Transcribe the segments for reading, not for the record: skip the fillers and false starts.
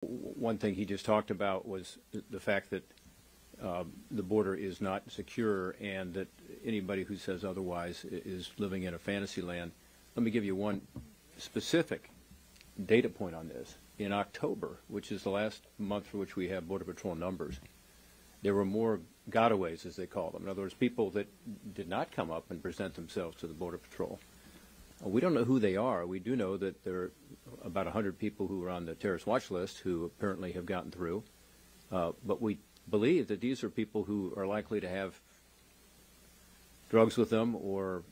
One thing he just talked about was the fact that the border is not secure and that anybody who says otherwise is living in a fantasy land. Let me give you one specific data point on this. In October, which is the last month for which we have Border Patrol numbers, there were more gotaways, as they call them. In other words, people that did not come up and present themselves to the Border Patrol. We don't know who they are. We do know that there are about 100 people who are on the terrorist watch list who apparently have gotten through. But we believe that these are people who are likely to have drugs with them or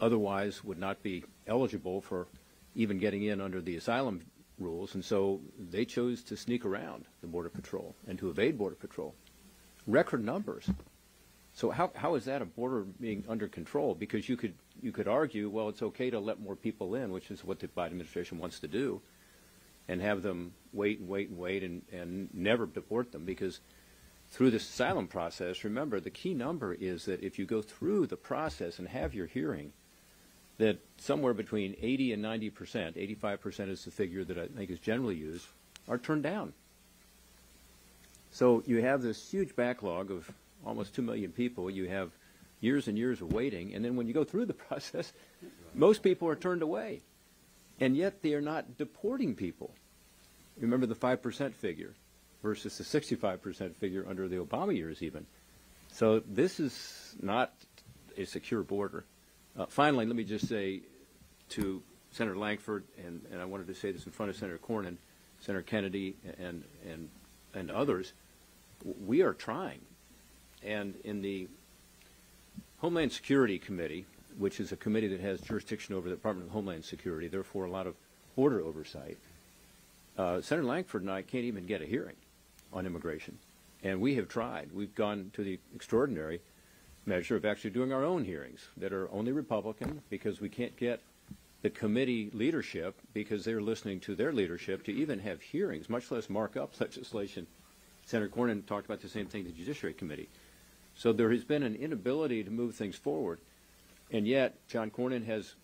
otherwise would not be eligible for even getting in under the asylum rules. And so they chose to sneak around the Border Patrol and to evade Border Patrol. Record numbers. So how is that a border being under control? Because you could argue, well, it's okay to let more people in, which is what the Biden administration wants to do, and have them wait and wait and wait and never deport them. Because through this asylum process, remember, the key number is that if you go through the process and have your hearing, that somewhere between 80 and 90%, 85% is the figure that I think is generally used, are turned down. So you have this huge backlog of almost 2 million people. You have years and years of waiting, and then when you go through the process, most people are turned away, and yet they are not deporting people. Remember the 5% figure versus the 65% figure under the Obama years even. So this is not a secure border. Finally, let me just say to Senator Lankford, and I wanted to say this in front of Senator Cornyn, Senator Kennedy, and others, we are trying. And in the Homeland Security Committee, which is a committee that has jurisdiction over the Department of Homeland Security, therefore a lot of border oversight, Senator Lankford and I can't even get a hearing on immigration. And we have tried. We've gone to the extraordinary measure of actually doing our own hearings that are only Republican, because we can't get the committee leadership, because they're listening to their leadership, to even have hearings, much less mark up legislation. Senator Cornyn talked about the same thing to the Judiciary Committee. So there has been an inability to move things forward, and yet John Cornyn has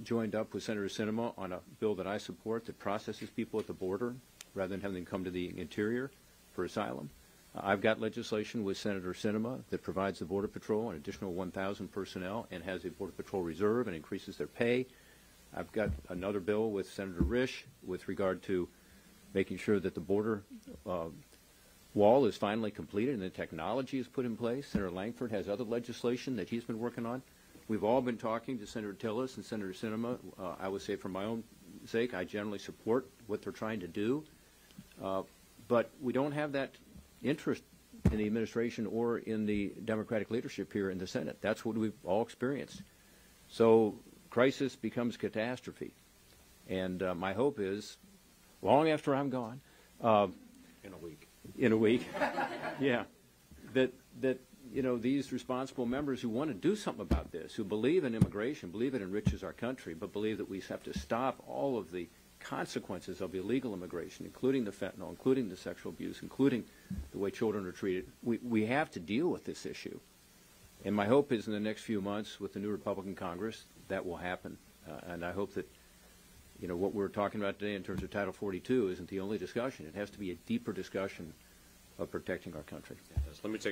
joined up with Senator Sinema on a bill that I support that processes people at the border rather than having them come to the interior for asylum. I've got legislation with Senator Sinema that provides the Border Patrol an additional 1,000 personnel and has a Border Patrol reserve and increases their pay. I've got another bill with Senator Risch with regard to making sure that the border wall is finally completed and the technology is put in place. Senator Lankford has other legislation that he's been working on. We've all been talking to Senator Tillis and Senator Sinema. I would say for my own sake, I generally support what they're trying to do. But we don't have that interest in the administration or in the Democratic leadership here in the Senate. That's what we've all experienced. So crisis becomes catastrophe. And my hope is, long after I'm gone, in a week, yeah, that you know, these responsible members who want to do something about this, who believe in immigration, believe it enriches our country, but believe that we have to stop all of the consequences of illegal immigration, including the fentanyl, including the sexual abuse, including the way children are treated. We have to deal with this issue. And my hope is in the next few months with the new Republican Congress, that will happen. And I hope that, you know, what we're talking about today in terms of Title 42 isn't the only discussion. It has to be a deeper discussion of protecting our country. Let me take